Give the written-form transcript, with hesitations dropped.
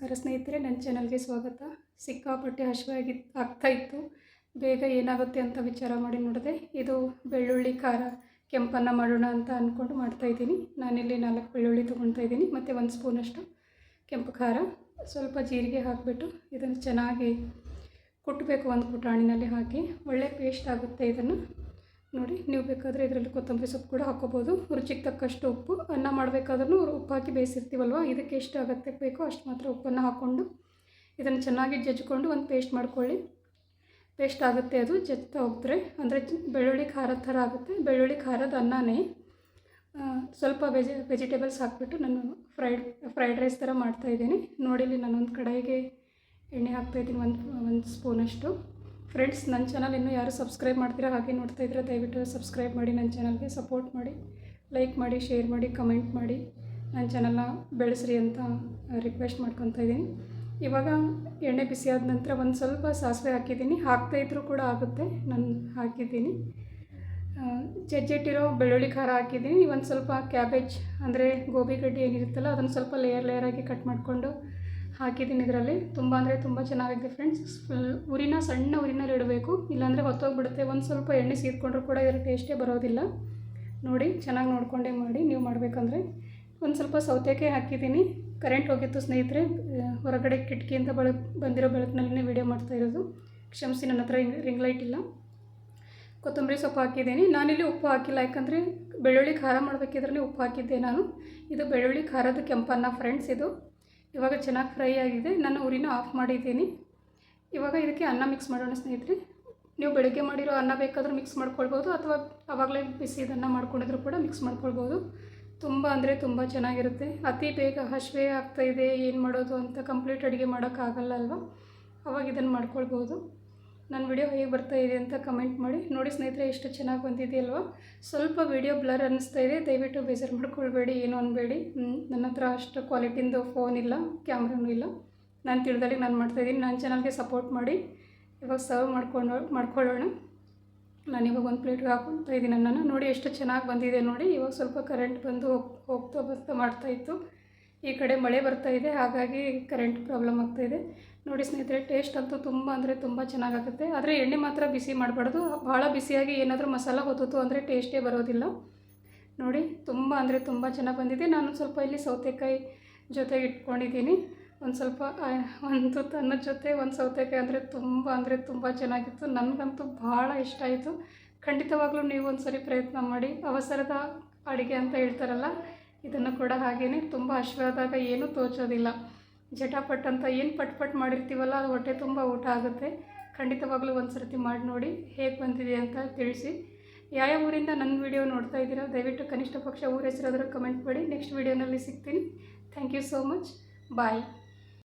ನಮಸ್ಕಾರ ಸ್ನೇಹಿತರೆ, ನನ್ನ ಚಾನಲ್ಗೆ ಸ್ವಾಗತ. ಸಿಕ್ಕಾಪಟ್ಟೆ ಆಗ್ತಾಯಿತ್ತು. ಬೇಗ ಏನಾಗುತ್ತೆ ಅಂತ ವಿಚಾರ ಮಾಡಿ ನೋಡಿದೆ. ಇದು ಬೆಳ್ಳುಳ್ಳಿ ಖಾರ ಕೆಂಪನ್ನ ಮಾಡೋಣ ಅಂತ ಅಂದ್ಕೊಂಡು ಮಾಡ್ತಾಯಿದ್ದೀನಿ. ನಾನಿಲ್ಲಿ 4 ಬೆಳ್ಳುಳ್ಳಿ ತೊಗೊಳ್ತಾ ಇದ್ದೀನಿ ಮತ್ತು 1 ಸ್ಪೂನಷ್ಟು ಕೆಂಪು ಖಾರ, ಸ್ವಲ್ಪ ಜೀರಿಗೆ ಹಾಕಿಬಿಟ್ಟು ಇದನ್ನು ಚೆನ್ನಾಗಿ ಕುಟ್ಟಬೇಕು. ಒಂದು ಕುಟಾಣಿನಲ್ಲಿ ಹಾಕಿ ಒಳ್ಳೆ ಪೇಸ್ಟ್ ಆಗುತ್ತೆ. ಇದನ್ನು ನೋಡಿ, ನೀವು ಬೇಕಾದರೆ ಇದರಲ್ಲಿ ಕೊತ್ತಂಬರಿ ಸೊಪ್ಪು ಕೂಡ ಹಾಕ್ಕೋಬೋದು. ರುಚಿಗೆ ತಕ್ಕಷ್ಟು ಉಪ್ಪು, ಅನ್ನ ಮಾಡಬೇಕಾದ್ರೂ ಉಪ್ಪು ಹಾಕಿ ಬೇಯಿಸಿರ್ತೀವಲ್ವ, ಇದಕ್ಕೆ ಎಷ್ಟು ಅಗತ್ಯ ಬೇಕೋ ಅಷ್ಟು ಮಾತ್ರ ಉಪ್ಪನ್ನು ಹಾಕ್ಕೊಂಡು ಇದನ್ನು ಚೆನ್ನಾಗಿ ಜಜ್ಜಿಕೊಂಡು ಒಂದು ಪೇಸ್ಟ್ ಮಾಡ್ಕೊಳ್ಳಿ. ಪೇಸ್ಟ್ ಆಗುತ್ತೆ, ಅದು ಜಜ್ತಾ ಹೋಗ್ತಾರೆ ಅಂದರೆ ಬೆಳ್ಳುಳ್ಳಿ ಖಾರದ ಥರ ಆಗುತ್ತೆ. ಬೆಳ್ಳುಳ್ಳಿ ಖಾರದ ಅನ್ನನೇ ಸ್ವಲ್ಪ ವೆಜಿಟೇಬಲ್ಸ್ ಹಾಕಿಬಿಟ್ಟು ನಾನು ಫ್ರೈಡ್ ರೈಸ್ ಥರ ಮಾಡ್ತಾಯಿದ್ದೀನಿ. ನೋಡಿ, ಇಲ್ಲಿ ನಾನೊಂದು ಕಡಾಯಿಗೆ ಎಣ್ಣೆ ಹಾಕ್ತಾಯಿದ್ದೀನಿ, ಒಂದು ಸ್ಪೂನಷ್ಟು. ಫ್ರೆಂಡ್ಸ್, ನನ್ನ ಚಾನಲ್ ಇನ್ನೂ ಯಾರು ಸಬ್ಸ್ಕ್ರೈಬ್ ಮಾಡ್ತೀರಾ, ಹಾಗೆ ನೋಡ್ತಾ ಇದ್ರೆ ದಯವಿಟ್ಟು ಸಬ್ಸ್ಕ್ರೈಬ್ ಮಾಡಿ, ನನ್ನ ಚಾನಲ್ಗೆ ಸಪೋರ್ಟ್ ಮಾಡಿ, ಲೈಕ್ ಮಾಡಿ, ಶೇರ್ ಮಾಡಿ, ಕಮೆಂಟ್ ಮಾಡಿ, ನನ್ನ ಚಾನಲ್ನ ಬೆಳೆಸ್ರಿ ಅಂತ ರಿಕ್ವೆಸ್ಟ್ ಮಾಡ್ಕೊತಾ ಇದ್ದೀನಿ. ಇವಾಗ ಎಣ್ಣೆ ಬಿಸಿ ಆದ ನಂತರ ಒಂದು ಸ್ವಲ್ಪ ಸಾಸಿವೆ ಹಾಕಿದ್ದೀನಿ. ಹಾಕ್ತಾಯಿದ್ರೂ ಕೂಡ ಆಗುತ್ತೆ, ನಾನು ಹಾಕಿದ್ದೀನಿ. ಜಜ್ಜಿಟ್ಟಿರೋ ಬೆಳ್ಳುಳ್ಳಿ ಖಾರ ಹಾಕಿದ್ದೀನಿ. ಒಂದು ಸ್ವಲ್ಪ ಕ್ಯಾಬೇಜ್ ಅಂದರೆ ಗೋಬಿ ಗಡ್ಡೆ ಏನಿರುತ್ತಲ್ಲ, ಅದನ್ನು ಸ್ವಲ್ಪ ಲೇಯರಾಗಿ ಕಟ್ ಮಾಡಿಕೊಂಡು ಹಾಕಿದ್ದೀನಿ. ಇದರಲ್ಲಿ ತುಂಬ ಅಂದರೆ ತುಂಬ ಚೆನ್ನಾಗಿದೆ ಫ್ರೆಂಡ್ಸ್. ಉರಿನ ಸಣ್ಣ ಉರಿನಲ್ಲಿ ಇಡಬೇಕು, ಇಲ್ಲಾಂದರೆ ಹೊತ್ತೋಗ್ಬಿಡುತ್ತೆ. ಒಂದು ಸ್ವಲ್ಪ ಎಣ್ಣೆ ಸೀದ್ಕೊಂಡ್ರೂ ಕೂಡ ಇದರ ಟೇಸ್ಟೇ ಬರೋದಿಲ್ಲ. ನೋಡಿ, ಚೆನ್ನಾಗಿ ನೋಡಿಕೊಂಡೇ ಮಾಡಿ ನೀವು ಮಾಡಬೇಕಂದ್ರೆ. ಒಂದು ಸ್ವಲ್ಪ ಸೌತೆಕಾಯಿ ಹಾಕಿದ್ದೀನಿ. ಕರೆಂಟ್ ಹೋಗಿತ್ತು ಸ್ನೇಹಿತರೆ, ಹೊರಗಡೆ ಕಿಟಕಿಯಿಂದ ಬಂದಿರೋ ಬೆಳಕಿನಲ್ಲೇ ವೀಡಿಯೋ ಮಾಡ್ತಾಯಿರೋದು, ಕ್ಷಮಿಸಿ. ನನ್ನ ಹತ್ರ ರಿಂಗ್ ಲೈಟ್ ಇಲ್ಲ. ಕೊತ್ತಂಬರಿ ಸೊಪ್ಪು ಹಾಕಿದ್ದೀನಿ. ನಾನಿಲ್ಲಿ ಉಪ್ಪು ಹಾಕಿಲ್ಲ, ಯಾಕಂದರೆ ಬೆಳ್ಳುಳ್ಳಿ ಖಾರ ಮಾಡಬೇಕಿದ್ರೆ ಉಪ್ಪು ಹಾಕಿದ್ದೆ ನಾನು. ಇದು ಬೆಳ್ಳುಳ್ಳಿ ಖಾರದ ಕೆಂಪನ್ನ ಫ್ರೆಂಡ್ಸ್. ಇದು ಇವಾಗ ಚೆನ್ನಾಗಿ ಫ್ರೈ ಆಗಿದೆ. ನಾನು ಉರಿನ ಆಫ್ ಮಾಡಿದ್ದೀನಿ. ಇವಾಗ ಇದಕ್ಕೆ ಅನ್ನ ಮಿಕ್ಸ್ ಮಾಡೋಣ ಸ್ನೇಹಿತರೆ. ನೀವು ಬೆಳಗ್ಗೆ ಮಾಡಿರೋ ಅನ್ನ ಬೇಕಾದರೂ ಮಿಕ್ಸ್ ಮಾಡ್ಕೊಳ್ಬೋದು, ಅಥವಾ ಆವಾಗಲೇ ಬಿಸಿದನ್ನ ಮಾಡ್ಕೊಂಡಿದ್ರು ಕೂಡ ಮಿಕ್ಸ್ ಮಾಡ್ಕೊಳ್ಬೋದು. ತುಂಬ ಅಂದರೆ ತುಂಬ ಚೆನ್ನಾಗಿರುತ್ತೆ. ಅತಿ ಬೇಗ ಹಸಿವೆ ಆಗ್ತಾಯಿದೆ, ಏನು ಮಾಡೋದು ಅಂತ ಕಂಪ್ಲೀಟ್ ಅಡುಗೆ ಮಾಡೋಕ್ಕಾಗಲ್ಲ ಅಲ್ವಾ, ಅವಾಗ ಇದನ್ನು ಮಾಡ್ಕೊಳ್ಬೋದು. ನನ್ನ ವಿಡಿಯೋ ಹೇಗೆ ಬರ್ತಾಯಿದೆ ಅಂತ ಕಮೆಂಟ್ ಮಾಡಿ. ನೋಡಿ ಸ್ನೇಹಿತರೆ, ಎಷ್ಟು ಚೆನ್ನಾಗಿ ಬಂದಿದೆಯಲ್ವ. ಸ್ವಲ್ಪ ವಿಡಿಯೋ ಬ್ಲರ್ ಅನ್ನಿಸ್ತಾ ಇದೆ, ದಯವಿಟ್ಟು ಬೇಜಾರು ಮಾಡ್ಕೊಳ್ಬೇಡಿ, ಏನು ಅನ್ಬೇಡಿ. ನನ್ನ ಹತ್ರ ಅಷ್ಟು ಕ್ವಾಲಿಟಿಂದು ಫೋನ್ ಇಲ್ಲ, ಕ್ಯಾಮ್ರಾನೂ ಇಲ್ಲ. ನಾನು ತಿಳಿದಲ್ಲಿ ನಾನು ಮಾಡ್ತಾಯಿದ್ದೀನಿ. ನನ್ನ ಚಾನಲ್ಗೆ ಸಪೋರ್ಟ್ ಮಾಡಿ. ಇವಾಗ ಸರ್ವ್ ಮಾಡ್ಕೊಳ್ಳೋಣ. ನಾನಿವಾಗ ಒಂದು ಪ್ಲೇಟ್ಗೆ ಹಾಕ್ಕೊಳ್ತಾ ಇದ್ದೀನಿ ಅನ್ನ. ನೋಡಿ ಎಷ್ಟು ಚೆನ್ನಾಗಿ ಬಂದಿದೆ ನೋಡಿ. ಇವಾಗ ಸ್ವಲ್ಪ ಕರೆಂಟ್ ಬಂದು ಹೋಗ್ತಾ ಬರ್ತಾ ಮಾಡ್ತಾಯಿತ್ತು. ಈ ಕಡೆ ಮಳೆ ಬರ್ತಾಯಿದೆ, ಹಾಗಾಗಿ ಕರೆಂಟ್ ಪ್ರಾಬ್ಲಮ್ ಆಗ್ತಾಯಿದೆ. ನೋಡಿ ಸ್ನೇಹಿತರೆ, ಟೇಸ್ಟ್ ಅಂತೂ ತುಂಬ ಅಂದರೆ ತುಂಬ ಚೆನ್ನಾಗಾಗುತ್ತೆ. ಆದರೆ ಎಣ್ಣೆ ಮಾತ್ರ ಬಿಸಿ ಮಾಡಬಾರ್ದು. ಭಾಳ ಬಿಸಿಯಾಗಿ ಏನಾದರೂ ಮಸಾಲ ಹೊತ್ತಿತು ಅಂದರೆ ಟೇಸ್ಟೇ ಬರೋದಿಲ್ಲ. ನೋಡಿ, ತುಂಬ ಅಂದರೆ ತುಂಬ ಚೆನ್ನಾಗಿ ಬಂದಿದೆ. ನಾನು ಸ್ವಲ್ಪ ಇಲ್ಲಿ ಸೌತೆಕಾಯಿ ಜೊತೆಗೆ ಇಟ್ಕೊಂಡಿದ್ದೀನಿ. ಒಂದು ಸ್ವಲ್ಪ ಒಂದು ಅನ್ನದ ಜೊತೆ ಒಂದು ಸೌತೆಕಾಯಿ ಅಂದರೆ ತುಂಬ ಚೆನ್ನಾಗಿತ್ತು. ನನಗಂತೂ ಭಾಳ ಇಷ್ಟ ಆಯಿತು. ಖಂಡಿತವಾಗ್ಲೂ ನೀವು ಒಂದು ಸರಿ ಪ್ರಯತ್ನ ಮಾಡಿ. ಅವಸರದ ಅಡುಗೆ ಅಂತ ಹೇಳ್ತಾರಲ್ಲ, ಇದನ್ನು ಕೂಡ ಹಾಗೆಯೇ. ತುಂಬ ಹಸಿವಾದಾಗ ಏನೂ ತೋಚೋದಿಲ್ಲ. ಜಟಾಪಟ್ ಅಂತ ಏನು ಪಟ್ ಮಾಡಿರ್ತೀವಲ್ಲ, ಅದು ಹೊಟ್ಟೆ ತುಂಬ ಊಟ ಆಗುತ್ತೆ. ಖಂಡಿತವಾಗ್ಲೂ ಒಂದು ಸರ್ತಿ ಮಾಡಿ ನೋಡಿ, ಹೇಗೆ ಬಂದಿದೆ ಅಂತ ತಿಳಿಸಿ. ಯಾವ ಊರಿಂದ ನನ್ನ ವಿಡಿಯೋ ನೋಡ್ತಾ ಇದ್ದೀರಾ, ದಯವಿಟ್ಟು ಕನಿಷ್ಠ ಪಕ್ಷ ಊರ ಹೆಸರಾದರೂ ಕಮೆಂಟ್ ಮಾಡಿ. ನೆಕ್ಸ್ಟ್ ವಿಡಿಯೋನಲ್ಲಿ ಸಿಗ್ತೀನಿ. Thank you so much. Bye.